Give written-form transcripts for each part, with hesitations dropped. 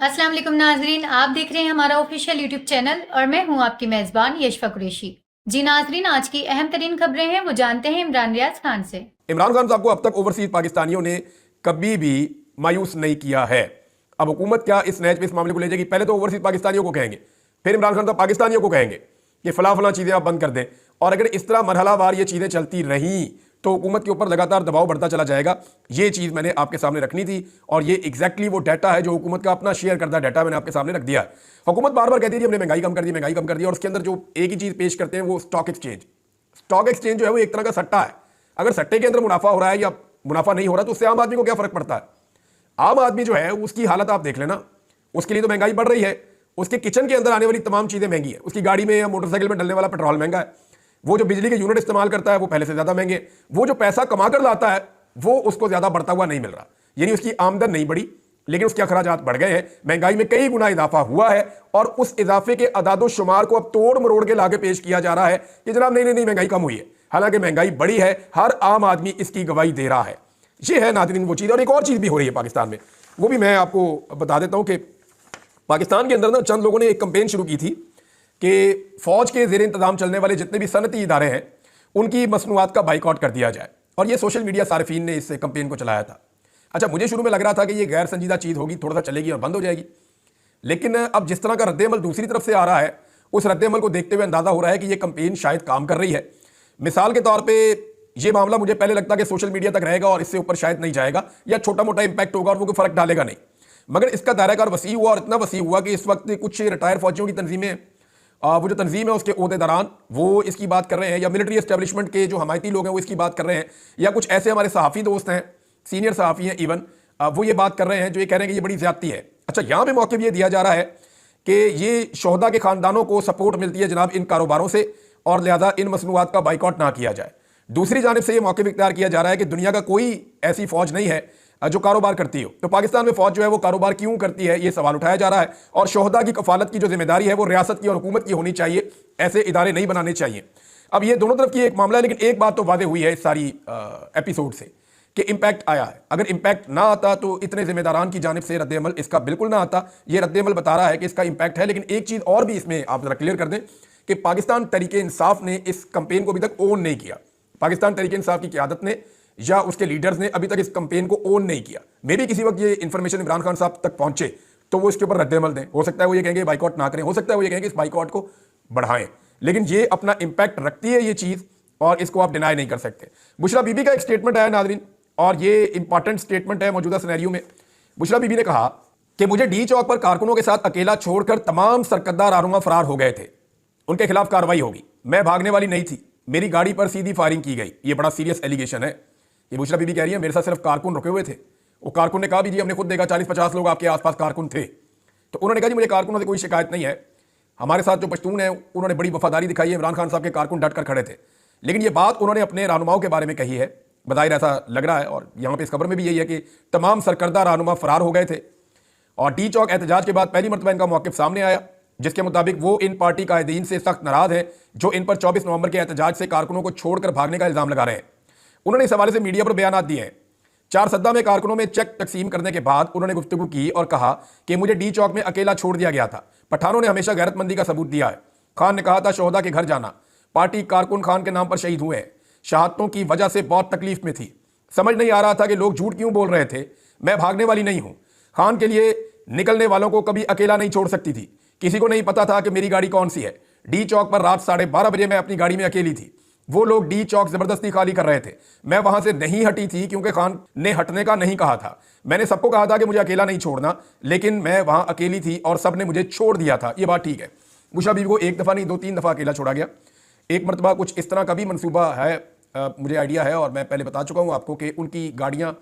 अस्सलाम वालेकुम नाजरीन, आप देख रहे हैं हमारा ऑफिशियल यूट्यूब चैनल और मैं हूं आपकी मेज़बान यशफा कुरैशी। जी नाजरीन, आज की अहम तरीन खबरें हैं वो जानते हैं इमरान रियाज खान से। इमरान खान साहब को अब तक ओवरसीज पाकिस्तानियों ने कभी भी मायूस नहीं किया है। अब हुकूमत क्या इस नैच पे इस मामले को ले जाएगी? पहले तो ओवरसीज पाकिस्तानियों को कहेंगे, फिर इमरान खान साहब पाकिस्तानियों को कहेंगे कि फला फला चीजें आप बंद कर दें। और अगर इस तरह मरहलावार ये चीजें चलती रहीं तो हुकूमत के ऊपर लगातार दबाव बढ़ता चला जाएगा। ये चीज मैंने आपके सामने रखनी थी और ये एग्जैक्टली वो डाटा है जो हुकूमत का अपना शेयर करता डाटा मैंने आपके सामने रख दिया है। हुकूमत बार बार कहती थी हमने महंगाई कम कर दी, महंगाई कम कर दी, और उसके अंदर जो एक ही चीज पेश करते हैं वो स्टॉक एक्सचेंज। स्टॉक एक्सचेंज जो है वो एक तरह का सट्टा है। अगर सट्टे के अंदर मुनाफा हो रहा है या मुनाफा नहीं हो रहा तो उससे आम आदमी को क्या फर्क पड़ता है? आम आदमी जो है उसकी हालत आप देख लेना। उसके लिए तो महंगाई बढ़ रही है, उसके किचन के अंदर आने वाली तमाम चीजें महंगी है, उसकी गाड़ी में या मोटरसाइकिल में डलने वाला पेट्रोल महंगा है, वो जो बिजली के यूनिट इस्तेमाल करता है वो पहले से ज्यादा महंगे, वो जो पैसा कमा कर लाता है वो उसको ज्यादा बढ़ता हुआ नहीं मिल रहा। यानी उसकी आमदन नहीं बढ़ी लेकिन उसके अखराजात बढ़ गए हैं। महंगाई में कई गुना इजाफा हुआ है और उस इजाफे के अदादो शुमार को अब तोड़ मरोड़ के लाके पेश किया जा रहा है कि जनाब नहीं नहीं नहीं महंगाई कम हुई है, हालांकि महंगाई बढ़ी है। हर आम आदमी इसकी गवाही दे रहा है। ये है नाज़रीन वो चीज़। और एक और चीज़ भी हो रही है पाकिस्तान में, वो भी मैं आपको बता देता हूं कि पाकिस्तान के अंदर ना चंद लोगों ने एक कंपेन शुरू की थी कि फौज के जेर इंतजाम चलने वाले जितने भी सनती इदारे हैं उनकी मसनूआत का बाइकआउट कर दिया जाए। और ये सोशल मीडिया सार्फिन ने इस कंपेन को चलाया था। अच्छा, मुझे शुरू में लग रहा था कि ये गैर संजीदा चीज़ होगी, थोड़ा सा चलेगी और बंद हो जाएगी, लेकिन अब जिस तरह का रद्देमल दूसरी तरफ से आ रहा है उस रद्देमल को देखते हुए अंदाजा हो रहा है कि ये कंपेन शायद काम कर रही है। मिसाल के तौर पे ये मामला मुझे पहले लगता कि सोशल मीडिया तक रहेगा और इससे ऊपर शायद नहीं जाएगा या छोटा मोटा इंपैक्ट होगा और वो कोई फर्क डालेगा नहीं, मगर इसका दायराकार वसी हुआ और इतना वसी हुआ कि इस वक्त कुछ रिटायर फौजियों की तंजीमें, वो जो तंजीम है उसके ओहदेदारान वो इसकी बात कर रहे हैं, या मिलिट्री एस्टेब्लिशमेंट के जो हमायती लोग हैं वो इसकी बात कर रहे हैं, या कुछ ऐसे हमारे सहाफ़ी दोस्त हैं, सीनियर सहाफ़ी हैं इवन, वो ये बात कर रहे हैं जो ये कह रहे हैं कि ये बड़ी ज्यादती है। अच्छा, यहाँ पे मौके ये दिया जा रहा है कि ये शोहदा के खानदानों को सपोर्ट मिलती है जनाब इन कारोबारों से और लिहाजा इन मसनूआत का बाइकआउट ना किया जाए। दूसरी जानिब से ये मौके इख्तियार किया जा रहा है कि दुनिया का कोई ऐसी फौज नहीं है जो कारोबार करती हो, तो पाकिस्तान में फौज जो है वो कारोबार क्यों करती है, ये सवाल उठाया जा रहा है। और शोहदा की कफालत की जो जिम्मेदारी है वो रियासत की और हुकूमत की होनी चाहिए, ऐसे इदारे नहीं बनाने चाहिए। अब ये दोनों तरफ की एक मामला है, लेकिन एक बात तो वादे हुई है इस सारी एपिसोड से कि इंपैक्ट आया है। अगर इंपैक्ट ना आता तो इतने जिम्मेदारान की जानिब से रद्देमल इसका बिल्कुल ना आता। ये रद्देमल बता रहा है कि इसका इंपैक्ट है। लेकिन एक चीज़ और भी इसमें आप जरा क्लियर कर दें कि पाकिस्तान तहरीक इंसाफ ने इस कंपेन को अभी तक ओन नहीं किया। पाकिस्तान तहरीक इंसाफ की क़यादत ने या उसके लीडर्स ने अभी तक इस कंपेन को ओन नहीं किया। मे भी किसी वक्त ये इंफॉर्मेशन इमरान खान साहब तक पहुंचे तो वो इसके ऊपर रद्देमल दें। हो सकता है वो ये कहेंगे बाइकआउट ना करें, हो सकता है वो ये कहेंगे इस बाइकआउट को बढ़ाएं, लेकिन ये अपना इंपैक्ट रखती है ये चीज़ और इसको आप डिनाई नहीं कर सकते। बुशरा बीबी का एक स्टेटमेंट आया नाज़रीन और ये इंपॉर्टेंट स्टेटमेंट है मौजूदा सिनेरियो में। बुशरा बीबी ने कहा कि मुझे डी चौक पर कारकुनों के साथ अकेला छोड़कर तमाम सरकर्दार रहनुमा फरार हो गए थे, उनके खिलाफ कार्रवाई होगी। मैं भागने वाली नहीं थी, मेरी गाड़ी पर सीधी फायरिंग की गई। ये बड़ा सीरियस एलिगेशन है। ये बुशरा बीबी कह रही है मेरे साथ सिर्फ कारकुन रुके हुए थे। वो कारकुन ने कहा भी जी हमने खुद देखा 40-50 लोग आपके आसपास कारकुन थे। तो उन्होंने कहा जी मुझे कारकुनों से कोई शिकायत नहीं है, हमारे साथ जो पश्तून है उन्होंने बड़ी वफादारी दिखाई है, इमरान खान साहब के कारकुन डट कर खड़े थे। लेकिन ये बात उन्होंने अपने रहनुमाओं के बारे में कही है, बज़ाहिर ऐसा लग रहा है और यहाँ पे इस खबर में भी यही है कि तमाम सरकर्दा रहनुमा फरार हो गए थे। और डी चौक एहतजाज के बाद पहली मरतबा इनका मौक़िफ़ सामने आया, जिसके मुताबिक वो इन पार्टी कायदीन से सख्त नाराज़ हैं जो इन पर 24 नवंबर के एहतजाज से कारकुनों को छोड़कर भागने का इल्ज़ाम लगा रहे हैं। उन्होंने इस हवाले से मीडिया पर बयान दिए हैं। चार सद्दा में कारकुनों में चेक तकसीम करने के बाद उन्होंने गुफ्तगू की और कहा कि मुझे डी चौक में अकेला छोड़ दिया गया था। पठानों ने हमेशा गैरतमंदी का सबूत दिया है। खान ने कहा था शोहदा के घर जाना, पार्टी कारकुन खान के नाम पर शहीद हुए हैं, शहादतों की वजह से बहुत तकलीफ में थी, समझ नहीं आ रहा था कि लोग झूठ क्यों बोल रहे थे। मैं भागने वाली नहीं हूँ, खान के लिए निकलने वालों को कभी अकेला नहीं छोड़ सकती थी। किसी को नहीं पता था कि मेरी गाड़ी कौन सी है। डी चौक पर रात 12:30 बजे मैं अपनी गाड़ी में अकेली थी। वो लोग डी चौक जबरदस्ती खाली कर रहे थे, मैं वहां से नहीं हटी थी क्योंकि खान ने हटने का नहीं कहा था। मैंने सबको कहा था कि मुझे अकेला नहीं छोड़ना, लेकिन मैं वहां अकेली थी और सबने मुझे छोड़ दिया था। ये बात ठीक है। बुशरा बीबी को एक दफ़ा नहीं 2-3 दफ़ा अकेला छोड़ा गया। एक मरतबा कुछ इस तरह का भी मनसूबा है, मुझे आइडिया है और मैं पहले बता चुका हूँ आपको कि उनकी गाड़ियाँ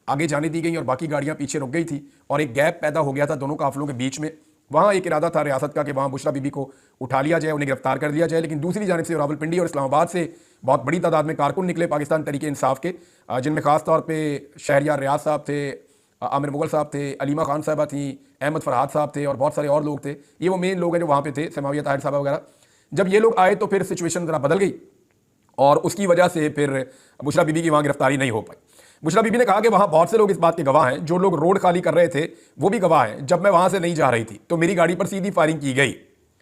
आगे जाने दी गई और बाकी गाड़ियाँ पीछे रुक गई थी और एक गैप पैदा हो गया था दोनों काफिलों के बीच में। वहाँ एक इरादा था रियासत का कि वहाँ बुशरा बीबी को उठा लिया जाए, उन्हें गिरफ्तार कर दिया जाए, लेकिन दूसरी जानिब से रावलपिंडी और इस्लामाबाद से बहुत बड़ी तादाद में कारकुन निकले पाकिस्तान तहरीक इंसाफ के, जिनमें खास तौर पे शहरियार रियाज साहब थे, आमिर मुगल साहब थे, अलीमा खान साहबा थी, अहमद फरहाद साहब थे और बहुत सारे और लोग थे। ये वो मेन लोग हैं जो वहाँ पे थे, समाविया ताहिर साहब वगैरह। जब ये लोग आए तो फिर सिचुएशन ज़रा बदल गई और उसकी वजह से फिर बुशरा बीबी की वहाँ गिरफ्तारी नहीं हो पाई। बुशरा बीबी ने कहा कि वहां बहुत से लोग इस बात के गवाह हैं, जो लोग रोड खाली कर रहे थे वो भी गवाह हैं। जब मैं वहां से नहीं जा रही थी तो मेरी गाड़ी पर सीधी फायरिंग की गई।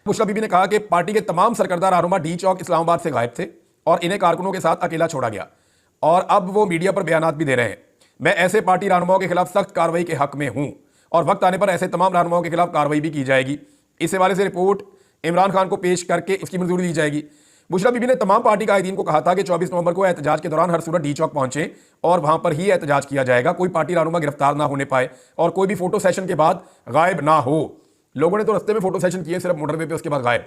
बुशरा बीबी ने कहा कि पार्टी के तमाम सरकर्दा रहनुमा डी चौक इस्लामाबाद से गायब थे और इन्हें कारकुनों के साथ अकेला छोड़ा गया और अब वो मीडिया पर बयानात भी दे रहे हैं। मैं ऐसे पार्टी रहनुमाओं के खिलाफ सख्त कार्रवाई के हक में हूं और वक्त आने पर ऐसे तमाम रहनुमाओं के खिलाफ कार्रवाई भी की जाएगी। इस हवाले से रिपोर्ट इमरान खान को पेश करके उसकी मंजूरी दी जाएगी। बुशरा बीबी ने तमाम पार्टी कायदीन को कहा था कि 24 नवंबर को एहतजाज के दौरान हर सूरत डी चौक पहुंचे और वहां पर ही एहतजाज किया जाएगा। कोई पार्टी रहनुमा गिरफ्तार ना होने पाए और कोई भी फोटो सेशन के बाद गायब ना हो। लोगों ने तो रस्ते में फोटो सेशन किए सिर्फ मोटरवे पे, उसके बाद गायब।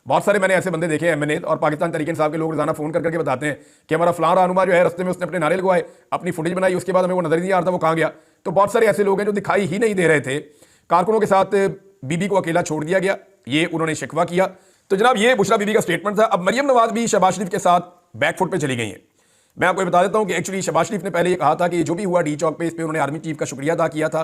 बहुत सारे मैंने ऐसे बंदे देखे एमएनए और पाकिस्तान तरीके इंसाफ के लोग रोजाना फोन करके बताते हैं कि हमारा फलां रहनुमा जो है रस्ते में उसने अपने नारे लगवाए, अपनी फुटेज बनाई, उसके बाद हमें वो नजर नहीं आ रहा था वो कहाँ गया। तो बहुत सारे ऐसे लोग हैं जो दिखाई ही नहीं दे रहे थे। कारकुनों के साथ बीबी को अकेला छोड़ दिया गया, ये उन्होंने शिकवा किया। तो जनाब ये बुशरा बीबी का स्टेटमेंट था। अब मरियम नवाज भी शहबाज शरीफ के साथ बैकफुट पे चली गई हैं। मैं आपको बता देता हूं कि एक्चुअली शहबाज शरीफ ने पहले ये कहा था कि जो भी हुआ डी चौक पे इस पे उन्होंने आर्मी चीफ का शुक्रिया अदा किया था।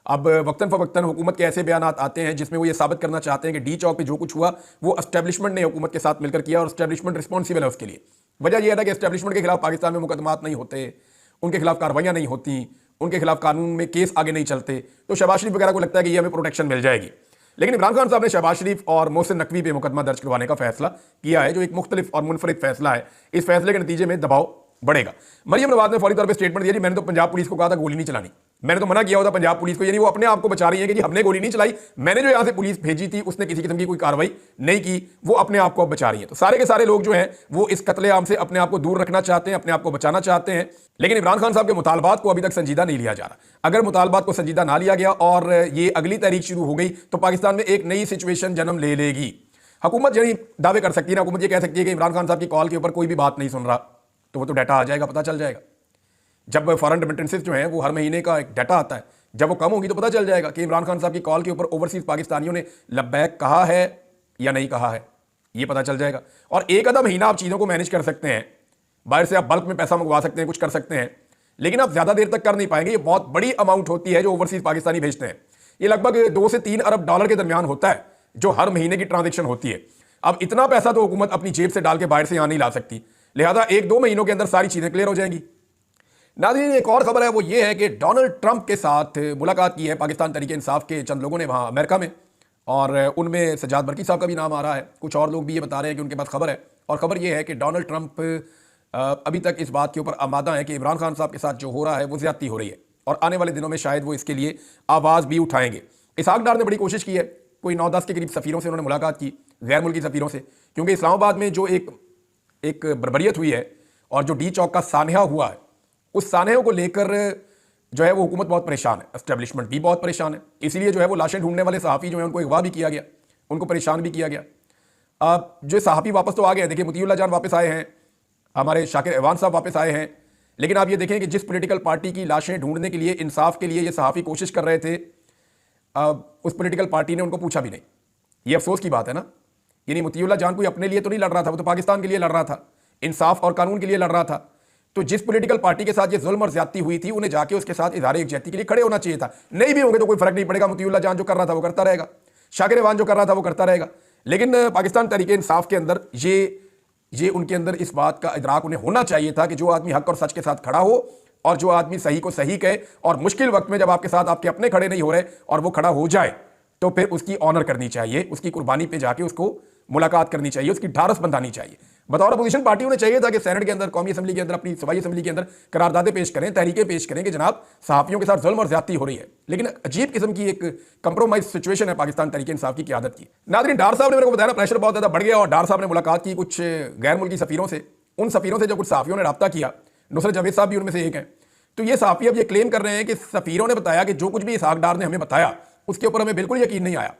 अब वक्तन फवक्तन हुकूमत के ऐसे बयान आते हैं जिसमें वो ये साबित करना चाहते हैं कि डी चौक पे जो कुछ हुआ वो एस्टेब्लिशमेंट ने हुकूमत के साथ मिलकर किया और एस्टेब्लिशमेंट रिस्पॉन्सिबल है उसके लिए। वजह यह है कि एस्टेब्लिशमेंट के खिलाफ पाकिस्तान में मुकदमात नहीं होते, उनके खिलाफ कार्रवाइयां नहीं होती, उनके खिलाफ कानून में केस आगे नहीं चलते। तो शहबाज शरीफ वगैरह को लगता है कि ये हमें प्रोटेक्शन मिल जाएगी। लेकिन इमरान खान साहब ने शहबाज शरीफ और मोहसिन नकवी पे मुकदमा दर्ज करवाने का फैसला किया है, जो एक मुख्तलिफ और मुनफरिद फैसला है। इस फैसले के नतीजे में दबाव बढ़ेगा। मरियम नवाज ने फौरी तौर पर स्टेटमेंट दिया, जी मैंने तो पंजाब पुलिस को कहा था गोली नहीं चलानी, मैंने तो मना किया होता पंजाब पुलिस को, यानी वो अपने आप को बचा रही है कि जी हमने गोली नहीं चलाई, मैंने जो यहां से पुलिस भेजी थी उसने किसी किस्म की कोई कार्रवाई नहीं की, वो अपने आप को अब बचा रही है। तो सारे के सारे लोग जो हैं वो इस कत्लेआम से अपने आप को दूर रखना चाहते हैं, अपने आप को बचाना चाहते हैं। लेकिन इमरान खान साहब के मुतालबात को अभी तक संजीदा नहीं लिया जा रहा। अगर मुतालबात को संजीदा ना लिया गया और ये अगली तारीख शुरू हो गई तो पाकिस्तान में एक नई सिचुएशन जन्म ले लेगी। हुकूमत यही दावे कर सकती है ना, हुकूमत ये कह सकती है कि इमरान खान साहब की कॉल के ऊपर कोई भी बात नहीं सुन रहा, तो वो तो डाटा आ जाएगा, पता चल जाएगा। जब फॉरेन रेमिटेंसेस जो हैं वो हर महीने का एक डाटा आता है, जब वो कम होगी तो पता चल जाएगा कि इमरान खान साहब की कॉल के ऊपर ओवरसीज पाकिस्तानियों ने लब्बैक कहा है या नहीं कहा है, ये पता चल जाएगा। और एक आधा महीना आप चीज़ों को मैनेज कर सकते हैं, बाहर से आप बल्क में पैसा मंगवा सकते हैं, कुछ कर सकते हैं, लेकिन आप ज़्यादा देर तक कर नहीं पाएंगे। ये बहुत बड़ी अमाउंट होती है जो ओवरसीज पाकिस्तानी भेजते हैं। ये लगभग 2 से 3 अरब डॉलर के दरमियान होता है जो हर महीने की ट्रांजेक्शन होती है। अब इतना पैसा तो हुकूमत अपनी जेब से डाल के बाहर से यहाँ नहीं ला सकती, लिहाजा 1-2 महीनों के अंदर सारी चीज़ें क्लियर हो जाएंगी। नाज़रीन एक और खबर है, वो ये है कि डोनाल्ड ट्रंप के साथ मुलाकात की है पाकिस्तान तरीके इंसाफ के चंद लोगों ने वहाँ अमेरिका में, और उनमें सज्जाद बरकी साहब का भी नाम आ रहा है। कुछ और लोग भी ये बता रहे हैं कि उनके पास खबर है, और खबर ये है कि डोनाल्ड ट्रंप अभी तक इस बात के ऊपर आमादा है कि इमरान खान साहब के साथ जो हो रहा है वो ज़्यादती हो रही है और आने वाले दिनों में शायद वो इसके लिए आवाज़ भी उठाएंगे। इसहाक डार ने बड़ी कोशिश की है, कोई 9-10 के करीब सफ़ीरों से उन्होंने मुलाकात की, गैर मुल्की सफ़ीरों से, क्योंकि इस्लामाबाद में जो एक बर्बरियत हुई है और जो डी चौक का सानहा हुआ है, उस सानहे को लेकर जो है वो हुकूमत बहुत परेशान है, एस्टेब्लिशमेंट भी बहुत परेशान है। इसीलिए जो है वो लाशें ढूंढने वाले सहाफ़ी जो है उनको अगवा भी किया गया, उनको परेशान भी किया गया। अब जो सहाफ़ी वापस तो आ गए, देखिए मुतीउल्लाह जान वापस आए हैं, हमारे शाकिर एवान साहब वापस आए हैं, लेकिन आप ये देखें कि जिस पॉलिटिकल पार्टी की लाशें ढूंढने के लिए, इंसाफ के लिए ये सहाफ़ी कोशिश कर रहे थे, उस पॉलिटिकल पार्टी ने उनको पूछा भी नहीं। ये अफसोस की बात है ना। यानी मुतीउल्लाह जान कोई अपने लिए तो नहीं लड़ रहा था, वो तो पाकिस्तान के लिए लड़ रहा था, इंसाफ और कानून के लिए लड़ रहा था। तो जिस पॉलिटिकल पार्टी के साथ ये जुल्म और ज्यादती हुई थी, उन्हें जाके उसके साथ इज़हार यकजहती के लिए खड़े होना चाहिए था। नहीं भी होंगे तो कोई फर्क नहीं पड़ेगा, मुतीउल्लाह जान जो कर रहा था वो करता रहेगा, शाकिर एवान जो कर रहा था वो करता रहेगा। लेकिन पाकिस्तान तरीके इंसाफ के अंदर ये उनके अंदर इस बात का इदराक उन्हें होना चाहिए था कि जो आदमी हक और सच के साथ खड़ा हो और जो आदमी सही को सही कहे, और मुश्किल वक्त में जब आपके साथ आपके अपने खड़े नहीं हो रहे और वो खड़ा हो जाए तो फिर उसकी ऑनर करनी चाहिए, उसकी कुर्बानी पे जाके उसको मुलाकात करनी चाहिए, उसकी ढारस बंधानी चाहिए। बतौर अपोजिशन पार्टी उन्हें चाहिए था कि सेनेट के अंदर, कौमी असम्बली के अंदर, अपनी सूबाई असम्बली के अंदर करारदादे पेश करें, तहरीकें पेश करें कि जनाब सहाफ़ियों के साथ जुल्म और ज्यादती हो रही है। लेकिन अजीब किस्म की एक कंप्रोमाइज सिचुएशन है पाकिस्तान तरीके इंसाफ की क़यादत की। नाज़रीन डार साहब ने मेरे को बताया, प्रेशर बहुत ज़्यादा बढ़ गया और डार साहब ने मुलाकात की कुछ गैर मुल्की सफ़ीरों से। उन सफ़ीरों से जो कुछ सहाफ़ियों ने रब्ता किया, नुसरत जावेद साहब भी उनमें से एक हैं। तो ये सहाफ़ी अब ये क्लेम कर रहे हैं कि सफ़ीरों ने बताया कि जो कुछ भी इसहाक डार ने हमें बताया उसके ऊपर हमें बिल्कुल यकीन नहीं आया।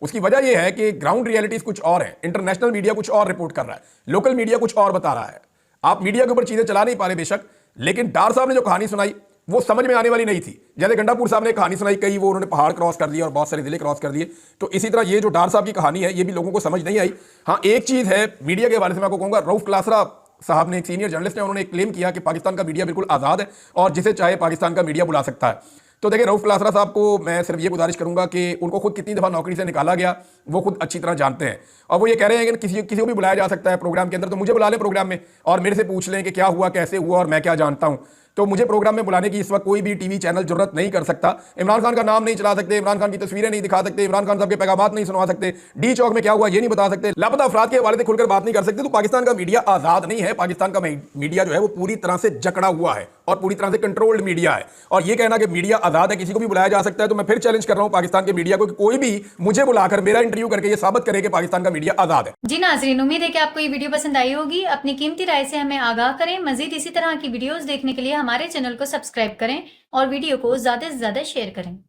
उसकी वजह यह है कि ग्राउंड रियलिटीज कुछ और है, इंटरनेशनल मीडिया कुछ और रिपोर्ट कर रहा है, लोकल मीडिया कुछ और बता रहा है। आप मीडिया के ऊपर चीजें चला नहीं पा रहे बेशक, लेकिन डार साहब ने जो कहानी सुनाई वो समझ में आने वाली नहीं थी। जैसे गंडापुर साहब ने कहानी सुनाई, कई वो उन्होंने पहाड़ क्रॉस कर दिए और बहुत सारे जिले क्रॉस कर दिए, तो इसी तरह ये जो डार साहब की कहानी है ये भी लोगों को समझ नहीं आई। हाँ, एक चीज है मीडिया के हवाले से मैं आपको कहूंगा, रऊफ क्लासरा साहब ने, एक सीनियर जर्नलिस्ट है, उन्होंने क्लेम किया कि पाकिस्तान का मीडिया बिल्कुल आज़ाद है और जिसे चाहे पाकिस्तान का मीडिया बुला सकता है। तो देखिए रऊफ क्लासरा साहब को मैं सिर्फ ये गुजारिश करूंगा कि उनको खुद कितनी दफ़ा नौकरी से निकाला गया वो खुद अच्छी तरह जानते हैं, और वो ये कह रहे हैं कि किसी को भी बुलाया जा सकता है प्रोग्राम के अंदर, तो मुझे बुला लें प्रोग्राम में और मेरे से पूछ लें कि क्या हुआ, कैसे हुआ और मैं क्या जानता हूँ। तो मुझे प्रोग्राम में बुलाने की इस वक्त कोई भी टीवी चैनल जरूरत नहीं कर सकता। इमरान खान का नाम नहीं चला सकते, इमरान खान की तस्वीरें नहीं दिखा सकते, इमरान खान साहब के पैगामात नहीं सुनवा सकते, डी चौक में क्या हुआ ये नहीं बता सकते, लापता अफराद के हवाले से खुलकर बात नहीं कर सकते। तो पाकिस्तान का मीडिया आजाद नहीं है। पाकिस्तान का मीडिया जो है वो पूरी तरह से जकड़ा हुआ है और पूरी तरह से कंट्रोल्ड मीडिया है। और ये कहना कि मीडिया आजाद है, किसी को भी बुलाया जा सकता है, तो मैं फिर चैलेंज कर रहा हूं पाकिस्तान के मीडिया को कि कोई भी मुझे बुलाकर मेरा इंटरव्यू करके ये साबित करे कि पाकिस्तान का मीडिया आजाद है। जी नाजरीन, उम्मीद है कि आपको ये वीडियो पसंद आई होगी। अपनी कीमती राय से हमें आगाह करें। मजीद इसी तरह की वीडियोस देखने के लिए हमारे चैनल को सब्सक्राइब करें और वीडियो को ज्यादा से ज्यादा शेयर करें।